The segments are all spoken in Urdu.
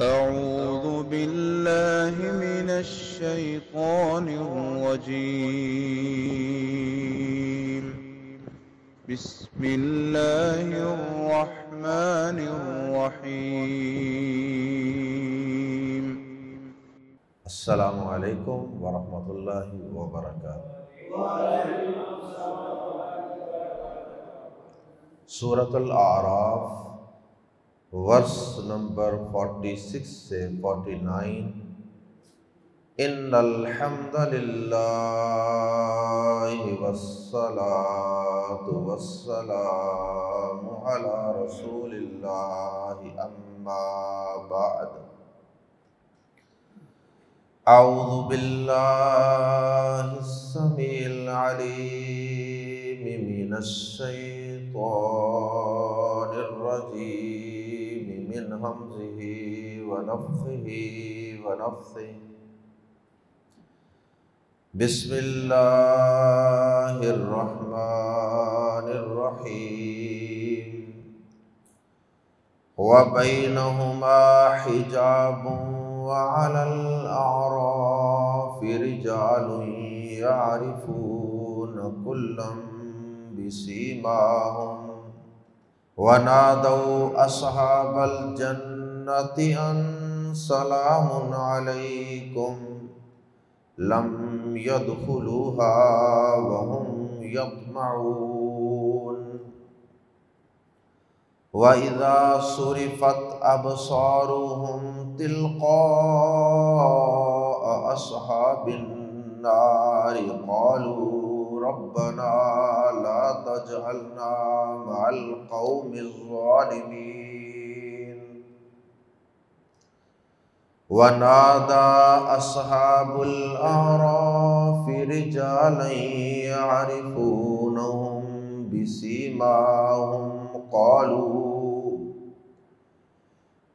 أعوذ بالله من الشيطان الرجيم. بسم الله الرحمن الرحيم. السلام علیکم ورحمۃ اللہ وبرکاتہ۔ سورۃ الاعراف ورس نمبر 46 سے 49۔ ان الحمد للہ والصلاة والسلام علی رسول اللہ اما بعد۔ اعوذ باللہ السمیع العلیم من الشیطان الرجیم من ہمزہ ونفخہ ونفثہ۔ بسم اللہ الرحمن الرحیم۔ وبینہما حجاب وعلى الأعراف رجال يعرفون كلا بسيماهم ونادوا أصحاب الجنة أن سلام عليكم لم يدخلوها وهم يطمعون وَإِذَا صُرِفَتْ أَبْصَارُهُمْ تِلْقَاءَ أَصْحَابِ النَّارِ قَالُوا رَبَّنَا لَا تَجْعَلْنَا مَعَ الْقَوْمِ الظَّالِمِينَ وَنَادَى أَصْحَابُ الْأَعْرَافِ رِجَالًا يَعْرِفُونَهُم بِسِيمَاهُمْ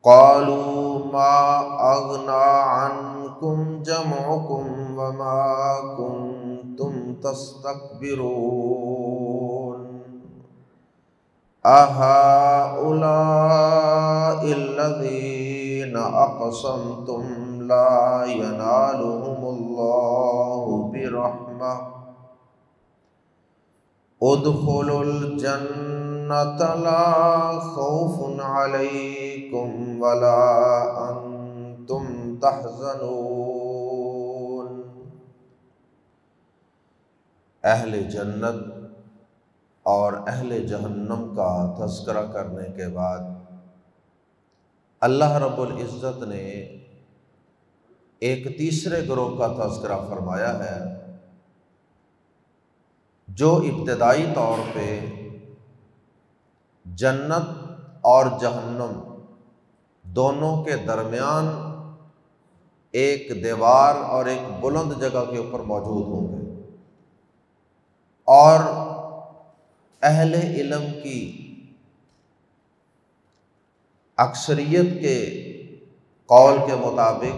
قالوا ما أغنى عنكم جمعكم وما كنتم تستكبرون أهؤلاء الذين أقسمتم لا ينالهم الله برحمة ادخلوا الجنة لا خوف عليكم ولا أنتم تحزنون۔ اہل جنت اور اہل جہنم کا تذکرہ کرنے کے بعد اللہ رب العزت نے ایک تیسرے گروہ کا تذکرہ فرمایا ہے جو ابتدائی طور پہ جنت اور جہنم دونوں کے درمیان ایک دیوار اور ایک بلند جگہ کے اوپر موجود ہوں گے، اور اہل علم کی اکثریت کے قول کے مطابق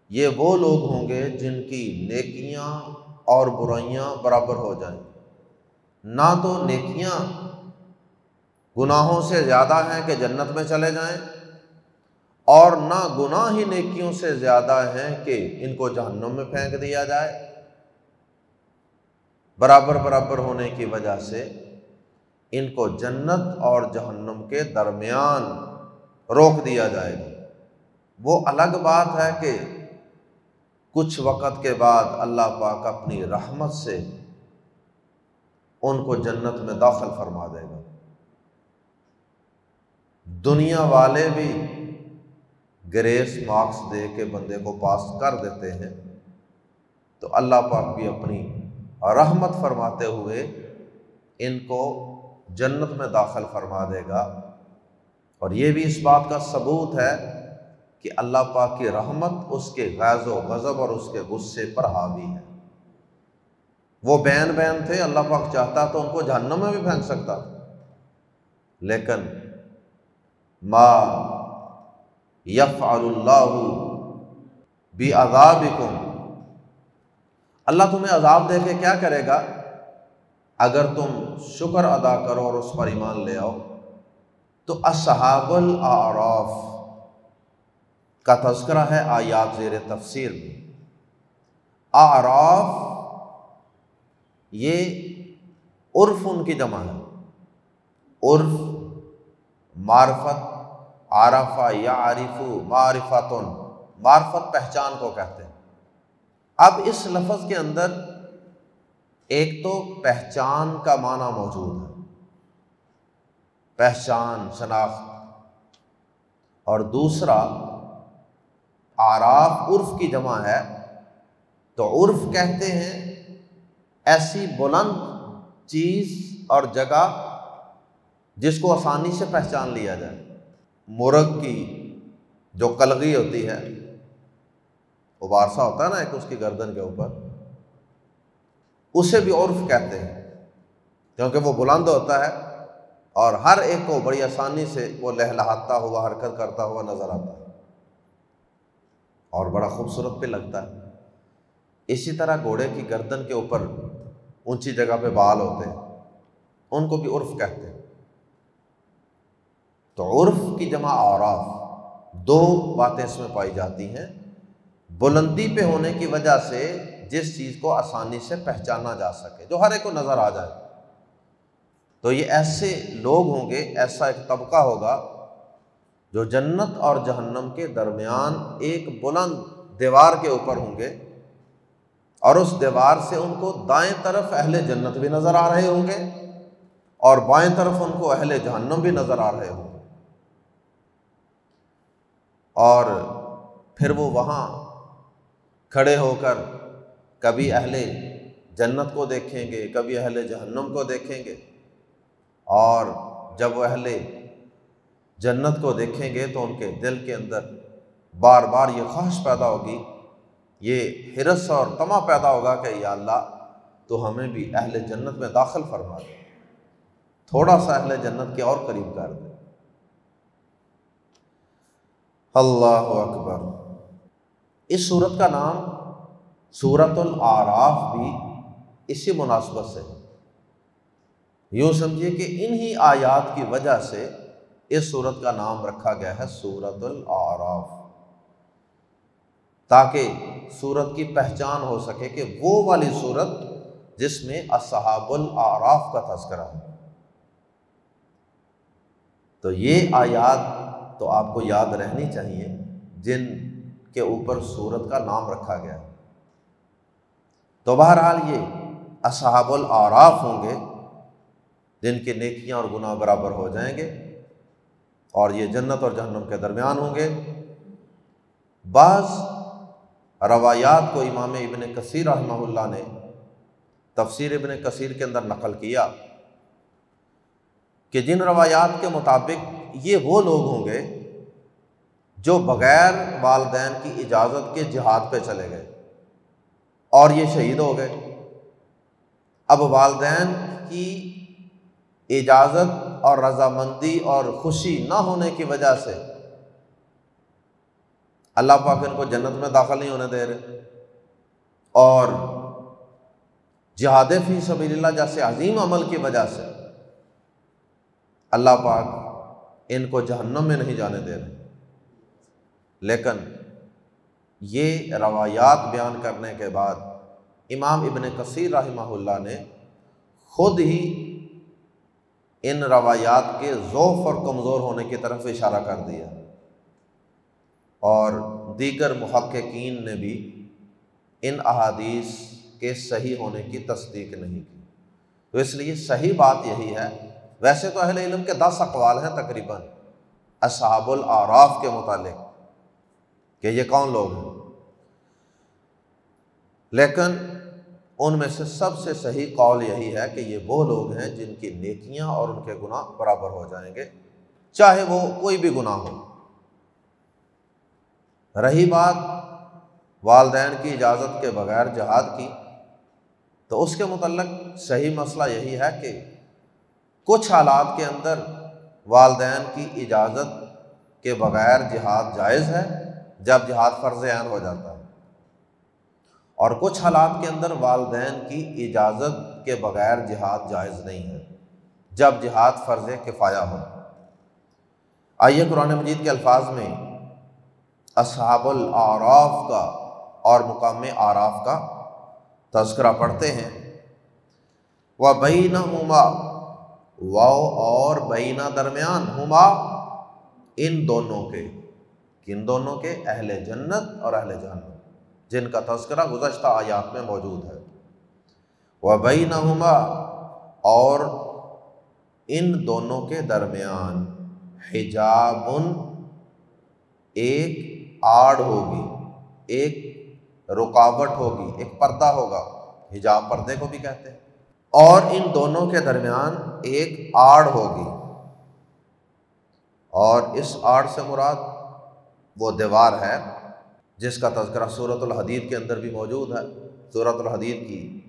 یہ وہ لوگ ہوں گے جن کی نیکیاں اور برائیاں برابر ہو جائیں، نہ تو نیکیاں گناہوں سے زیادہ ہیں کہ جنت میں چلے جائیں، اور نہ گناہ ہی نیکیوں سے زیادہ ہیں کہ ان کو جہنم میں پھینک دیا جائے۔ برابر برابر ہونے کی وجہ سے ان کو جنت اور جہنم کے درمیان روک دیا جائے گا۔ وہ الگ بات ہے کہ کچھ وقت کے بعد اللہ پاک اپنی رحمت سے ان کو جنت میں داخل فرما دے گا۔ دنیا والے بھی گریس مارکس دے کے بندے کو پاس کر دیتے ہیں، تو اللہ پاک بھی اپنی رحمت فرماتے ہوئے ان کو جنت میں داخل فرما دے گا۔ اور یہ بھی اس بات کا ثبوت ہے کہ اللہ پاک کی رحمت اس کے غیظ و غضب اور اس کے غصے پر حاوی ہے۔ وہ بین بین تھے، اللہ پاک چاہتا تو ان کو جہنم میں بھی پھینک سکتا تھا، لیکن ما یفعل اللہ بعذابکم، اللہ تمہیں عذاب دے کے کیا کرے گا اگر تم شکر ادا کرو اور اس پر ایمان لے آؤ۔ تو اصحاب الاعراف، کا تذکرہ ہے آیات زیر تفسیر میں۔ اعراف یہ عرف ان کی جمع ہے، عرف معرفت، عارفہ یعرف معرفۃ، معرفت پہچان کو کہتے ہیں۔ اب اس لفظ کے اندر ایک تو پہچان کا معنی موجود ہے، پہچان شناخت، اور دوسرا اعراف عرف کی جمع ہے، تو عرف کہتے ہیں ایسی بلند چیز اور جگہ جس کو آسانی سے پہچان لیا جائے۔ مرغ کی جو قلغی ہوتی ہے، غبار سا ہوتا ہے نا ایک اس کی گردن کے اوپر، اسے بھی عرف کہتے ہیں کیونکہ وہ بلند ہوتا ہے اور ہر ایک کو بڑی آسانی سے وہ لہلہاتا ہوا حرکت کرتا ہوا نظر آتا ہے اور بڑا خوبصورت بھی لگتا ہے۔ اسی طرح گھوڑے کی گردن کے اوپر اونچی جگہ پہ بال ہوتے ہیں، ان کو بھی عرف کہتے ہیں۔ تو عرف کی جمع اعراف، دو باتیں اس میں پائی جاتی ہیں، بلندی پہ ہونے کی وجہ سے جس چیز کو آسانی سے پہچانا جا سکے، جو ہر ایک کو نظر آ جائے۔ تو یہ ایسے لوگ ہوں گے، ایسا ایک طبقہ ہوگا جو جنت اور جہنم کے درمیان ایک بلند دیوار کے اوپر ہوں گے، اور اس دیوار سے ان کو دائیں طرف اہل جنت بھی نظر آ رہے ہوں گے اور بائیں طرف ان کو اہل جہنم بھی نظر آ رہے ہوں گے، اور پھر وہ وہاں کھڑے ہو کر کبھی اہل جنت کو دیکھیں گے، کبھی اہل جہنم کو دیکھیں گے، اور جب وہ اہل جنت کو دیکھیں گے تو ان کے دل کے اندر بار بار یہ خواہش پیدا ہوگی، یہ حرص اور طمع پیدا ہوگا کہ یا اللہ تو ہمیں بھی اہل جنت میں داخل فرما دے، تھوڑا سا اہل جنت کے اور قریب کر دے۔ اللہ اکبر۔ اس سورت کا نام سورۃ الاعراف بھی اسی مناسبت سے، یوں سمجھیے کہ انہی آیات کی وجہ سے اس سورت کا نام رکھا گیا ہے سورۃ الاعراف، تاکہ سورت کی پہچان ہو سکے کہ وہ والی سورت جس میں اصحاب الاعراف کا تذکرہ ہے۔ تو یہ آیات تو آپ کو یاد رہنی چاہیے جن کے اوپر سورت کا نام رکھا گیا ہے۔ تو بہرحال یہ اصحاب الاعراف ہوں گے جن کی نیکیاں اور گناہ برابر ہو جائیں گے، اور یہ جنت اور جہنم کے درمیان ہوں گے۔ بعض روایات کو امام ابن کثیر رحمہ اللہ نے تفسیر ابن کثیر کے اندر نقل کیا کہ جن روایات کے مطابق یہ وہ لوگ ہوں گے جو بغیر والدین کی اجازت کے جہاد پہ چلے گئے اور یہ شہید ہو گئے۔ اب والدین کی اجازت اور رضامندی اور خوشی نہ ہونے کی وجہ سے اللہ پاک ان کو جنت میں داخل نہیں ہونے دے رہے، اور جہاد فی سبیل اللہ جیسے عظیم عمل کی وجہ سے اللہ پاک ان کو جہنم میں نہیں جانے دے رہے۔ لیکن یہ روایات بیان کرنے کے بعد امام ابن کثیر رحمہ اللہ نے خود ہی ان روایات کے ضعف اور کمزور ہونے کی طرف اشارہ کر دیا، اور دیگر محققین نے بھی ان احادیث کے صحیح ہونے کی تصدیق نہیں کی۔ تو اس لیے صحیح بات یہی ہے، ویسے تو اہل علم کے 10 اقوال ہیں تقریباً اصحاب الاعراف کے متعلق کہ یہ کون لوگ ہیں، لیکن ان میں سے سب سے صحیح قول یہی ہے کہ یہ وہ لوگ ہیں جن کی نیکیاں اور ان کے گناہ برابر ہو جائیں گے، چاہے وہ کوئی بھی گناہ ہو۔ رہی بات والدین کی اجازت کے بغیر جہاد کی، تو اس کے متعلق صحیح مسئلہ یہی ہے کہ کچھ حالات کے اندر والدین کی اجازت کے بغیر جہاد جائز ہے جب جہاد فرض عین ہو جاتا ہے، اور کچھ حالات کے اندر والدین کی اجازت کے بغیر جہاد جائز نہیں ہے جب جہاد فرض کفایہ ہو۔ آئیے قرآن مجید کے الفاظ میں اصحاب الاعراف کا اور مقام اعراف کا تذکرہ پڑھتے ہیں۔ وَبَيْنَهُمَا، واو اور بینہ درمیان، ہما ان دونوں کے، کن دونوں کے؟ اہل جنت اور اہل جہنم، جن کا تذکرہ گزشتہ آیات میں موجود ہے۔ وَبَيْنَهُمَا، اور ان دونوں کے درمیان، حجاب، ایک آڑ ہوگی، ایک رکاوٹ ہوگی، ایک پردہ ہوگا، حجاب پردے کو بھی کہتے ہیں، اور ان دونوں کے درمیان ایک آڑ ہوگی، اور اس آڑ سے مراد وہ دیوار ہے جس کا تذکرہ سورۃ الحدید کے اندر بھی موجود ہے۔ سورۃ الحدید کی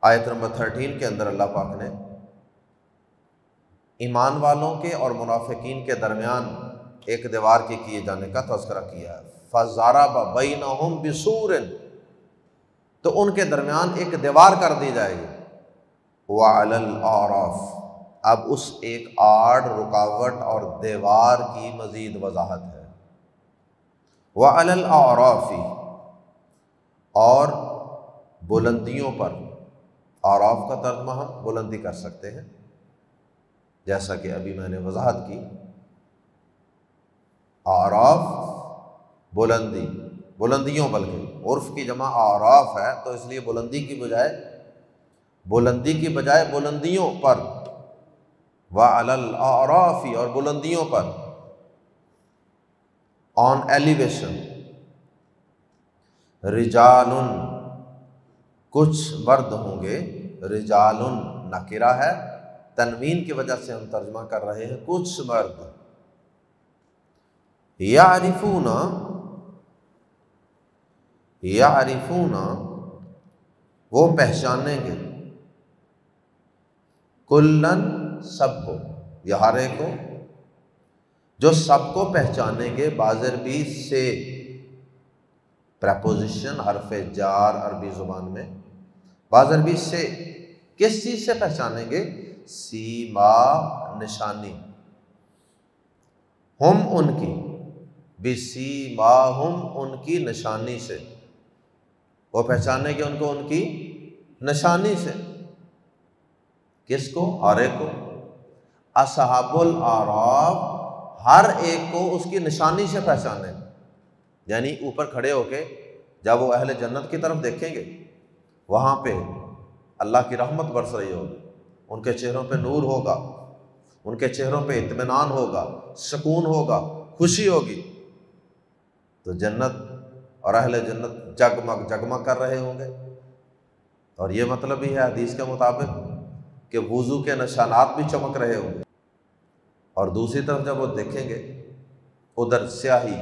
آیت نمبر 13 کے اندر اللہ پاک نے ایمان والوں کے اور منافقین کے درمیان ایک دیوار کے کیے جانے کا تذکرہ کیا ہے۔ فَضَرَبَ بَيْنَهُمْ بِسُورٍ، تو ان کے درمیان ایک دیوار کر دی جائے گی۔ وَعَلَى الْأَعْرَافِ، اب اس ایک آڑ، رکاوٹ اور دیوار کی مزید وضاحت ہے۔ وَعَلَى الْأَعْرَافِ، اور بلندیوں پر، اعراف کا ترجمہ ہم بلندی کر سکتے ہیں، جیسا کہ ابھی میں نے وضاحت کی۔ اعراف بلندی، بلندیوں، بلکہ عرف کی جمع اعراف ہے تو اس لیے بلندی کی بجائے بلندیوں پر، وَعَلَى الْأَعْرَافِ، اور بلندیوں پر، آن ایلیویشن، رجال، کچھ مرد ہوں گے، رجال نکرہ ہے، تنوین کی وجہ سے ہم ترجمہ کر رہے ہیں کچھ مرد، یعرفون، وہ پہچانیں گے، کلن، سب کو، یا ہر ایک کو، جو سب کو پہچانیں گے، بازر بھی سے، پریپوزیشن حرف جار عربی زبان میں، بازر بھی سے، کس چیز سے پہچانیں گے؟ سیما، نشانی، ہم ان کی، بسیماہم، ان کی نشانی سے، وہ پہچانیں گے ان کو ان کی نشانی سے، کس کو؟ ہر ایک کو۔ اصحاب الاعراف ہر ایک کو اس کی نشانی سے پہچانے، یعنی اوپر کھڑے ہو کے جب وہ اہل جنت کی طرف دیکھیں گے، وہاں پہ اللہ کی رحمت برس رہی ہوگی، ان کے چہروں پہ نور ہوگا، ان کے چہروں پہ اطمینان ہوگا، سکون ہوگا، خوشی ہوگی، تو جنت اور اہل جنت جگمگ جگمگ کر رہے ہوں گے۔ اور یہ مطلب ہی ہے حدیث کے مطابق کہ وضو کے نشانات بھی چمک رہے ہوں گے، اور دوسری طرف جب وہ دیکھیں گے، ادھر سیاہی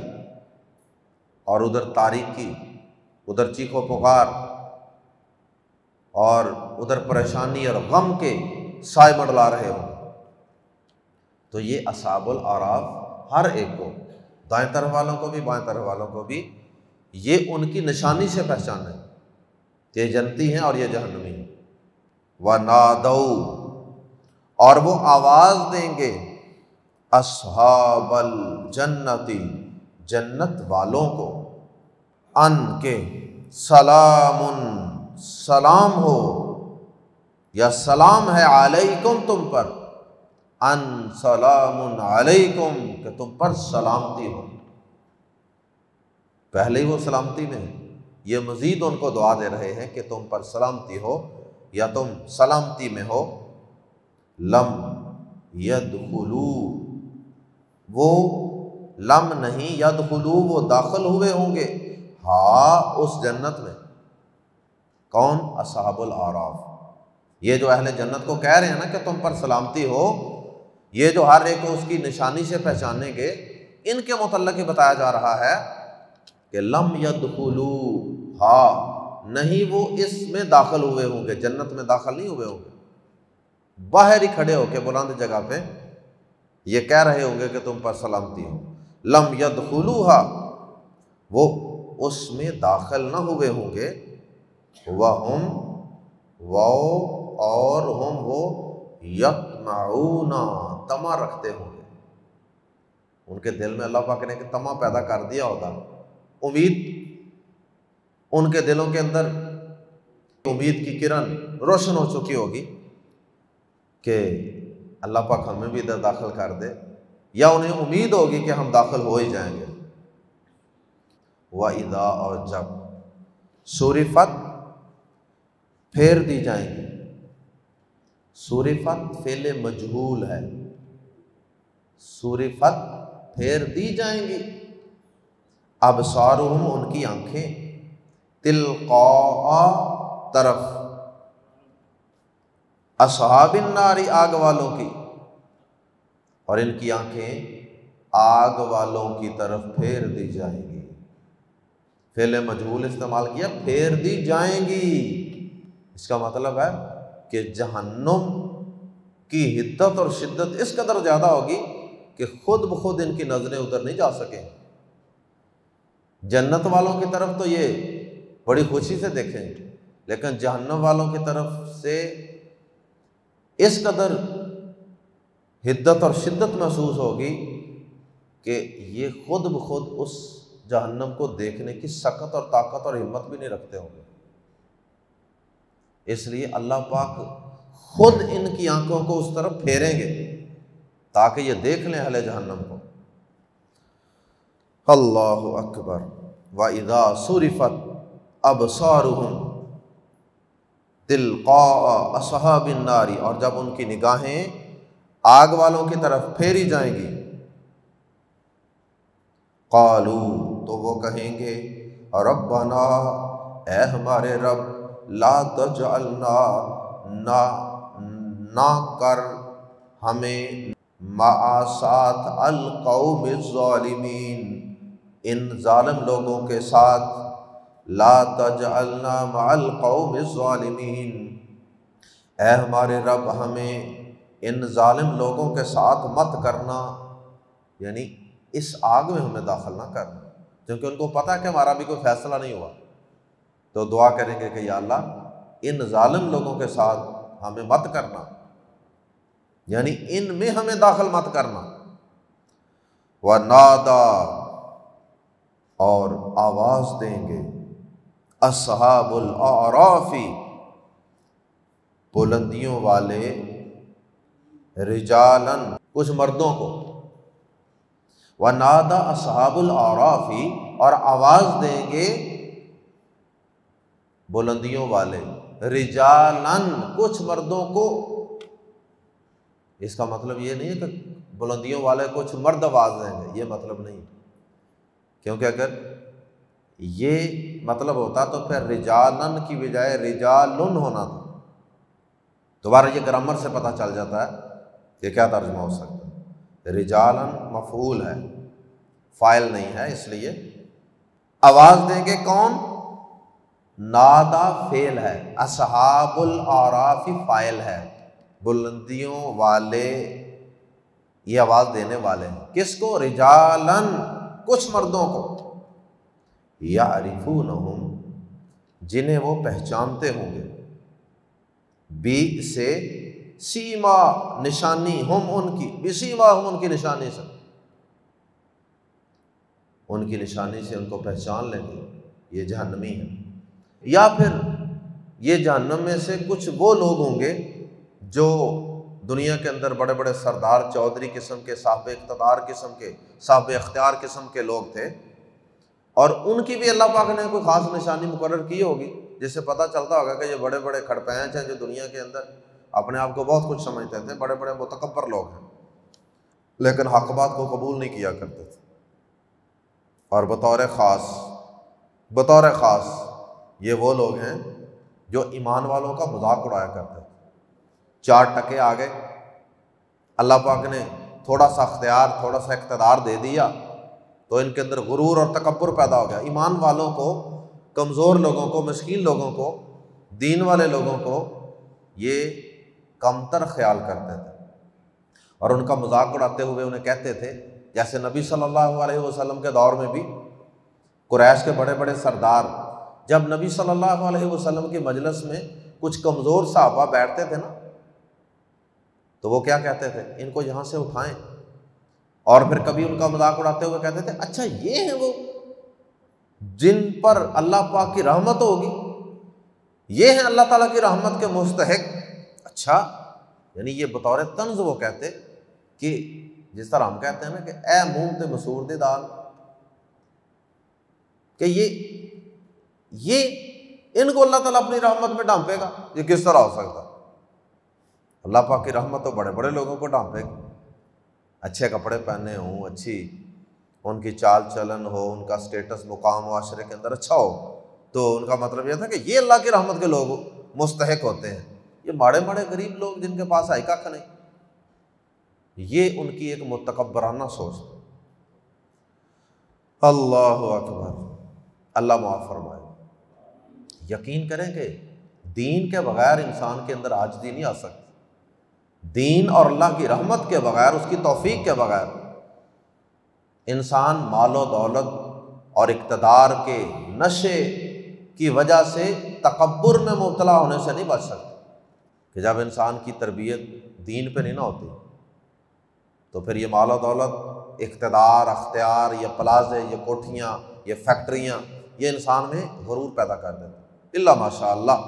اور ادھر تاریکی، ادھر چیخ و پکار اور ادھر پریشانی اور غم کے سائے منڈلا رہے ہوں، تو یہ اصحاب الاعراف ہر ایک کو، دائیں طرف والوں کو بھی بائیں طرف والوں کو بھی، یہ ان کی نشانی سے پہچانے کہ یہ جنتی ہیں اور یہ جہنمی ہیں۔ وَنَادَوْا، اور وہ آواز دیں گے، اصحاب الجنت، جنت والوں کو، ان کے، سلام، سلام ہو، یا سلام ہے، علیکم، تم پر، ان سلام علیکم، کہ تم پر سلامتی ہو۔ پہلے ہی وہ سلامتی میں ہے، یہ مزید ان کو دعا دے رہے ہیں کہ تم پر سلامتی ہو یا تم سلامتی میں ہو۔ لم یدخلو، وہ لم نہیں، یدخلو، وہ داخل ہوئے ہوں گے، ہاں اس جنت میں، کون؟ اصحاب الاعراف۔ یہ جو اہل جنت کو کہہ رہے ہیں نا کہ تم پر سلامتی ہو، یہ جو ہر ایک کو اس کی نشانی سے پہچانیں گے، ان کے متعلق ہی بتایا جا رہا ہے کہ لم یدخلو، ہاں نہیں وہ اس میں داخل ہوئے ہوں گے، جنت میں داخل نہیں ہوئے ہوں گے، باہر ہی کھڑے ہو کے بلند جگہ پہ یہ کہہ رہے ہوں گے کہ تم پر سلامتی ہو۔ لم یدخلوہا، وہ اس میں داخل نہ ہوئے ہوں گے، وہم، اور ہم، وہ، یطمعون، طمع رکھتے ہوں گے، ان کے دل میں اللہ پاک نے ایک طمع پیدا کر دیا ہوگا، امید ان کے دلوں کے اندر امید کی کرن روشن ہو چکی ہوگی کہ اللہ پاک ہمیں بھی ادھر داخل کر دے، یا انہیں امید ہوگی کہ ہم داخل ہو ہی جائیں گے۔ وَإِذَا، اور جب، صُرِفَت، پھیر دی جائیں گی۔ صُرِفَت فعل مجہول ہے، صُرِفَت پھیر دی جائیں گی، ابصارہم، ان کی آنکھیں، تلقاء، طرف، اصحاب النار، آگ والوں کی، اور ان کی آنکھیں آگ والوں کی طرف پھیر دی جائیں گی۔ فعل مجہول استعمال کیا، پھیر دی جائیں گی، اس کا مطلب ہے کہ جہنم کی حدت اور شدت اس قدر زیادہ ہوگی کہ خود بخود ان کی نظریں ادھر نہیں جا سکیں۔ جنت والوں کی طرف تو یہ بڑی خوشی سے دیکھیں گے، لیکن جہنم والوں کی طرف سے اس قدر حدت اور شدت محسوس ہوگی کہ یہ خود بخود اس جہنم کو دیکھنے کی سکت اور طاقت اور ہمت بھی نہیں رکھتے ہوں گے۔ اس لیے اللہ پاک خود ان کی آنکھوں کو اس طرف پھیریں گے تاکہ یہ دیکھ لیں اہل جہنم کو۔ اللہ اکبر۔ وَإِذَا صُرِفَتْ أَبْصَارُهُمْ تِلْقَاءَ أَصْحَابِ النَّارِ، اور جب ان کی نگاہیں آگ والوں کی طرف پھیری جائیں گی، قالوا، تو وہ کہیں گے، ربنا، اے ہمارے رب، لا تجعلنا، نہ کر ہمیں، مع ساتھ، القوم الظالمین، ان ظالم لوگوں کے ساتھ، لا تجعلنا مع القوم الظالمین، اے ہمارے رب ہمیں ان ظالم لوگوں کے ساتھ مت کرنا، یعنی اس آگ میں ہمیں داخل نہ کرنا، کیونکہ ان کو پتہ ہے کہ ہمارا بھی کوئی فیصلہ نہیں ہوا، تو دعا کریں گے کہ یا اللہ ان ظالم لوگوں کے ساتھ ہمیں مت کرنا، یعنی ان میں ہمیں داخل مت کرنا۔ وَنَادَى، اور آواز دیں گے، اصحاب الاعراف، بلندیوں والے، رجالاً، کچھ مردوں کو، وَنَادَى اصحاب الاعراف، اور آواز دیں گے بلندیوں والے، رجالاً، کچھ مردوں کو۔ اس کا مطلب یہ نہیں ہے کہ بلندیوں والے کچھ مرد آواز دیں گے، یہ مطلب نہیں، کیونکہ اگر یہ مطلب ہوتا تو پھر رجالاً کی بجائے رجالن ہونا تھا۔ دوبارہ یہ گرامر سے پتہ چل جاتا ہے کہ کیا ترجمہ ہو سکتا ہے۔ رجالاً مفعول ہے، فاعل نہیں ہے، اس لیے آواز دیں گے کون؟ نادا فعل ہے، اصحاب الاعراف فاعل ہے، بلندیوں والے یہ آواز دینے والے ہیں، کس کو؟ رجالاً، کچھ مردوں کو، یعرفونہم، جنہیں وہ پہچانتے ہوں گے، بی سے سیما، نشانی، ہم ان کی، بسیما، ہم ان کی نشانی سے، ان کی نشانی سے ان کو پہچان لیں گے، یہ جہنمی ہیں۔ یا پھر یہ جہنم میں سے کچھ وہ لوگ ہوں گے جو دنیا کے اندر بڑے بڑے سردار چودھری قسم کے، صاحب اقتدار قسم کے، صاحب اختیار قسم کے لوگ تھے، اور ان کی بھی اللہ پاک نے کوئی خاص نشانی مقرر کی ہوگی جس سے پتہ چلتا ہوگا کہ یہ بڑے بڑے کھڑپینچ ہیں جو دنیا کے اندر اپنے آپ کو بہت کچھ سمجھتے تھے، بڑے بڑے متکبر لوگ ہیں، لیکن حق بات کو قبول نہیں کیا کرتے تھے، اور بطور خاص یہ وہ لوگ ہیں جو ایمان والوں کا مذاق اڑایا کرتے تھے۔ 4 ٹکے آ گئے، اللہ پاک نے تھوڑا سا اختیار، تھوڑا سا اقتدار دے دیا تو ان کے اندر غرور اور تکبر پیدا ہو گیا۔ ایمان والوں کو، کمزور لوگوں کو، مسکین لوگوں کو، دین والے لوگوں کو یہ کمتر خیال کرتے تھے، اور ان کا مذاق اڑاتے ہوئے انہیں کہتے تھے، جیسے نبی صلی اللہ علیہ وسلم کے دور میں بھی قریش کے بڑے بڑے سردار جب نبی صلی اللہ علیہ وسلم کی مجلس میں کچھ کمزور صحابہ بیٹھتے تھے نا، تو وہ کیا کہتے تھے؟ ان کو یہاں سے اٹھائیں اور پھر کبھی ان کا مذاق اڑاتے ہوئے کہتے تھے اچھا یہ ہیں وہ جن پر اللہ پاک کی رحمت ہوگی، یہ ہیں اللہ تعالیٰ کی رحمت کے مستحق۔ اچھا، یعنی یہ بطور طنز وہ کہتے کہ جس طرح ہم کہتے ہیں نا کہ اے منہ تے مسور دی دال، کہ یہ ان کو اللہ تعالیٰ اپنی رحمت میں ڈانپے گا، یہ کس طرح ہو سکتا؟ اللہ پاک کی رحمت تو بڑے بڑے لوگوں کو ڈانپے گی، اچھے کپڑے پہنے ہوں، اچھی ان کی چال چلن ہو، ان کا سٹیٹس مقام معاشرے کے اندر اچھا ہو، تو ان کا مطلب یہ تھا کہ یہ اللہ کی رحمت کے لوگ مستحق ہوتے ہیں۔ یہ ماڑے ماڑے غریب لوگ جن کے پاس آئی ککھ نہیں، یہ ان کی ایک متکبرانہ سوچ تھی۔ اللہ اکبر، اللہ معاف فرمائے۔ یقین کریں کہ دین کے بغیر انسان کے اندر عاجزی نہیں آ سکتی، دین اور اللہ کی رحمت کے بغیر، اس کی توفیق کے بغیر انسان مال و دولت اور اقتدار کے نشے کی وجہ سے تکبر میں مبتلا ہونے سے نہیں بچ سکتا۔ کہ جب انسان کی تربیت دین پہ نہیں نہ ہوتی تو پھر یہ مال و دولت، اقتدار، اختیار، یہ پلازے، یہ کوٹھیاں، یہ فیکٹریاں، یہ انسان میں غرور پیدا کر دیتے، الا ماشاء اللہ۔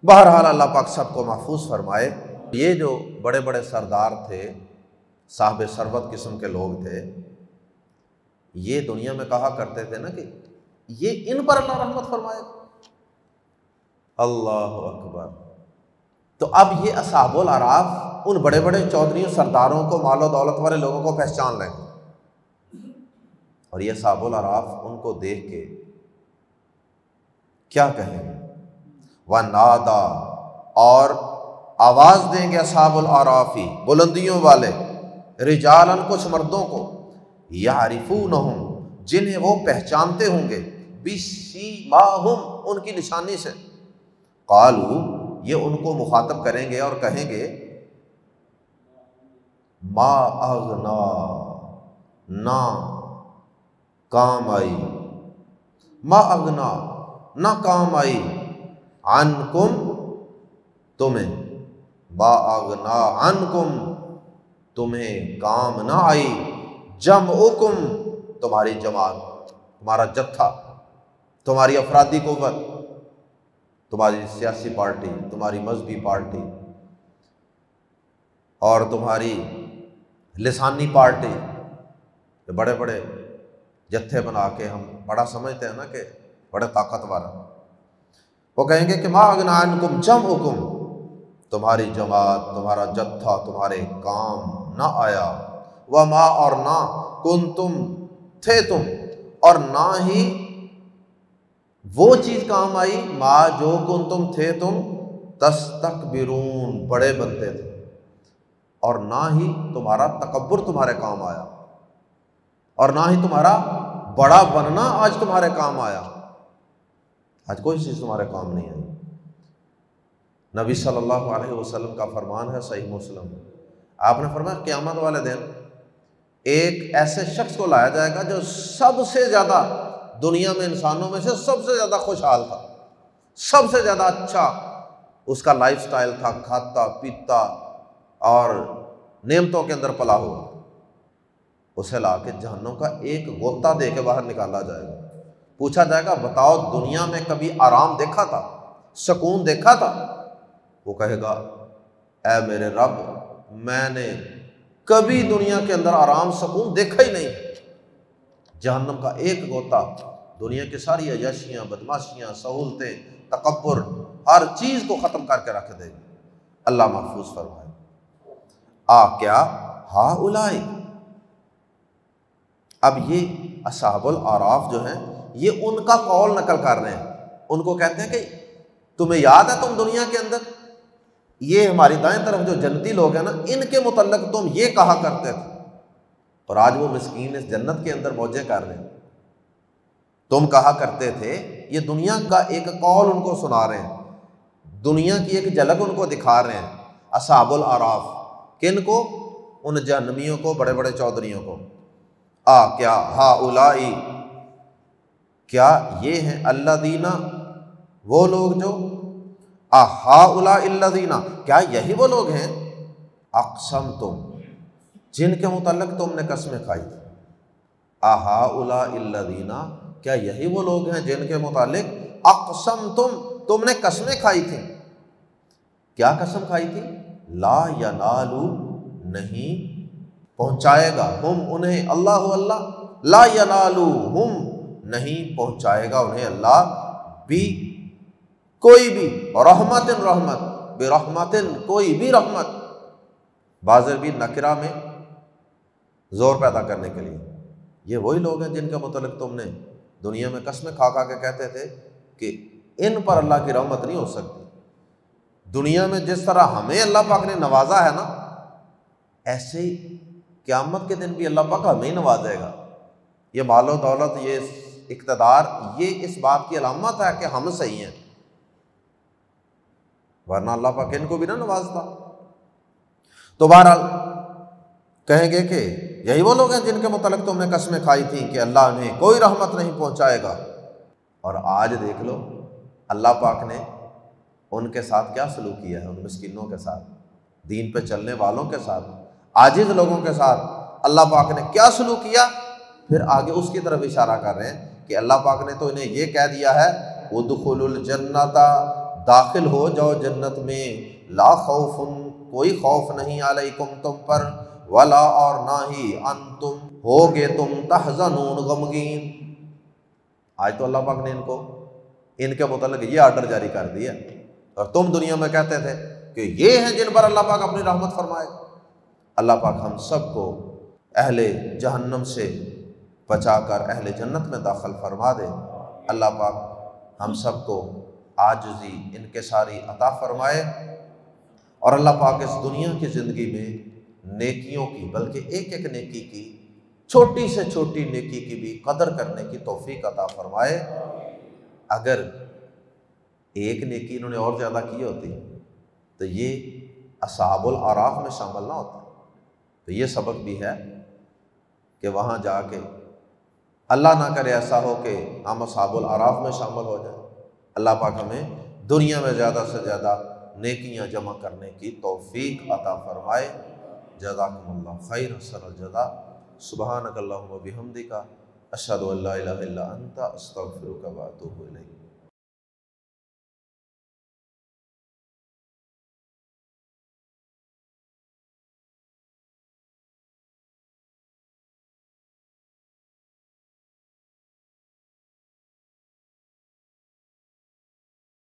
بہرحال اللہ پاک سب کو محفوظ فرمائے۔ یہ جو بڑے بڑے سردار تھے، صاحب ثروت قسم کے لوگ تھے، یہ دنیا میں کہا کرتے تھے نا کہ یہ ان پر اللہ رحمت فرمائے۔ اللہ اکبر۔ تو اب یہ اصحاب الاعراف ان بڑے بڑے چودھریوں، سرداروں کو، مال و دولت والے لوگوں کو پہچان لیں گے، اور یہ اصحاب الاعراف ان کو دیکھ کے کیا کہیں گے؟ وَنَادَا، اور آواز دیں گے اصحاب الاعرافی، بلندیوں والے، رجالن، کچھ مردوں کو، یعرفونہم، جنہیں وہ پہچانتے ہوں گے، بسیماہم، ان کی نشانی سے۔ قالو، یہ ان کو مخاطب کریں گے اور کہیں گے ما اغنا، نہ کام آئی، ما اغنا، نہ کام آئی، عنکم، تمہیں، ما اغنا عنکم، تمہیں کام نہ آئی، جمعکم، تمہاری جماعت، تمہارا جتھا، تمہاری افرادی قوت، تمہاری سیاسی پارٹی، تمہاری مذہبی پارٹی، اور تمہاری لسانی پارٹی، بڑے بڑے جتھے بنا کے ہم بڑا سمجھتے ہیں نا کہ بڑے طاقتور ہیں۔ وہ کہیں گے کہ ما اغنا عنکم جمعکم، تمہاری جماعت، تمہارا جتھا، تمہارے کام نہ آیا، وما، اور نہ، کنتم، تھے تم، اور نہ ہی وہ چیز کام آئی، ما، جو، کنتم، تھے تم، تستکبرون، بڑے بنتے تھے، اور نہ ہی تمہارا تکبر تمہارے کام آیا، اور نہ ہی تمہارا بڑا بننا آج تمہارے کام آیا۔ آج کوئی چیز تمہارے کام نہیں آئی۔ نبی صلی اللہ علیہ وسلم کا فرمان ہے، صحیح مسلم، آپ نے فرمایا قیامت والے دن ایک ایسے شخص کو لایا جائے گا جو سب سے زیادہ دنیا میں، انسانوں میں سے سب سے زیادہ خوشحال تھا، سب سے زیادہ اچھا اس کا لائف سٹائل تھا، کھاتا پیتا اور نعمتوں کے اندر پلا ہوا۔ اسے لا کے جہنم کا ایک غوطہ دے کے باہر نکالا جائے گا، پوچھا جائے گا بتاؤ دنیا میں کبھی آرام دیکھا تھا، سکون دیکھا تھا؟ وہ کہے گا اے میرے رب، میں نے کبھی دنیا کے اندر آرام سکون دیکھا ہی نہیں۔ جہنم کا ایک غوطہ دنیا کی ساری عیاشیاں، بدماشیاں، سہولتیں، تکبر، ہر چیز کو ختم کر کے رکھ دے گی۔ اللہ محفوظ فرمائے۔ کیا ہؤلاء، اب یہ اصحاب الاعراف جو ہیں یہ ان کا قول نقل کر رہے ہیں، ان کو کہتے ہیں کہ تمہیں یاد ہے تم دنیا کے اندر یہ ہماری دائیں طرف جو جنتی لوگ ہیں نا، ان کے متعلق تم یہ کہا کرتے تھے، اور آج وہ مسکین اس جنت کے اندر موجیں کر رہے ہیں۔ تم کہا کرتے تھے، یہ دنیا کا ایک قول ان کو سنا رہے ہیں، دنیا کی ایک جھلک ان کو دکھا رہے ہیں۔ اصحاب الاعراف کن کو؟ ان جہنمیوں کو، بڑے بڑے چودھریوں کو۔ کیا ہؤلاء، کیا یہ ہیں الذین، وہ لوگ جو، ہؤلاء الذین، کیا یہی وہ لوگ ہیں، اقسمتم، جن کے متعلق تم نے قسمیں کھائی تھی۔ اہؤلاء الذین، کیا یہی وہ لوگ ہیں جن کے متعلق اقسمتم، تم نے قسمیں کھائی تھیں؟ کیا قسم کھائی تھی؟ لا ینالو، نہیں پہنچائے گا، ہم انہیں، اللہ لا ینالو، ہم نہیں پہنچائے گا انہیں اللہ، بھی کوئی بھی، رحمت رحمت، برحمت کوئی بھی رحمت، بازر بھی نکرہ میں زور پیدا کرنے کے لیے۔ یہ وہی لوگ ہیں جن کے متعلق تم نے دنیا میں قسمیں کھا کھا کے کہتے تھے کہ ان پر اللہ کی رحمت نہیں ہو سکتی۔ دنیا میں جس طرح ہمیں اللہ پاک نے نوازا ہے نا، ایسے ہی قیامت کے دن بھی اللہ پاک ہمیں ہی نوازے گا۔ یہ مال و دولت، یہ اقتدار، یہ اس بات کی علامت ہے کہ ہم صحیح ہیں، ورنہ اللہ پاک ان کو بھی نہ نوازتا۔ تو بہرحال کہیں گے کہ یہی وہ لوگ ہیں جن کے متعلق تم نے قسمیں کھائی تھیں کہ اللہ انہیں کوئی رحمت نہیں پہنچائے گا۔ اور آج دیکھ لو اللہ پاک نے ان کے ساتھ کیا سلوک کیا ہے، ان مسکینوں کے ساتھ، دین پہ چلنے والوں کے ساتھ، عاجز لوگوں کے ساتھ اللہ پاک نے کیا سلوک کیا۔ پھر آگے اس کی طرف اشارہ کر رہے ہیں کہ اللہ پاک نے تو انہیں یہ کہہ دیا ہے ادخلوا الجنت، داخل ہو جاؤ جنت میں، لا خوف، کوئی خوف نہیں، علیکم تم پر، ولا اور نہ ہی انتم ہوگے تم تحزنون غمگین۔ آج تو اللہ پاک نے ان کے متعلق یہ آرڈر جاری کر دیا، اور تم دنیا میں کہتے تھے کہ یہ ہیں جن پر اللہ پاک اپنی رحمت فرمائے۔ اللہ پاک ہم سب کو اہل جہنم سے بچا کر اہل جنت میں داخل فرما دے۔ اللہ پاک ہم سب کو عاجزی انکساری عطا فرمائے، اور اللہ پاک اس دنیا کی زندگی میں نیکیوں کی، بلکہ ایک ایک نیکی کی، چھوٹی سے چھوٹی نیکی کی بھی قدر کرنے کی توفیق عطا فرمائے۔ اگر ایک نیکی انہوں نے اور زیادہ کی ہوتی تو یہ اصحاب الاعراف میں شامل نہ ہوتا۔ تو یہ سبق بھی ہے کہ وہاں جا کے اللہ نہ کرے ایسا ہو کہ ہم اصحاب الاعراف میں شامل ہو جائیں۔ اللہ پاک ہمیں دنیا میں زیادہ سے زیادہ نیکیاں جمع کرنے کی توفیق عطا فرمائے۔ جزاکم اللہ خیر، حسن الجزا، سبحانک اللہم و بحمدک، اشہد ان لا الہ الا انت، استغفرک و اتوب الیک۔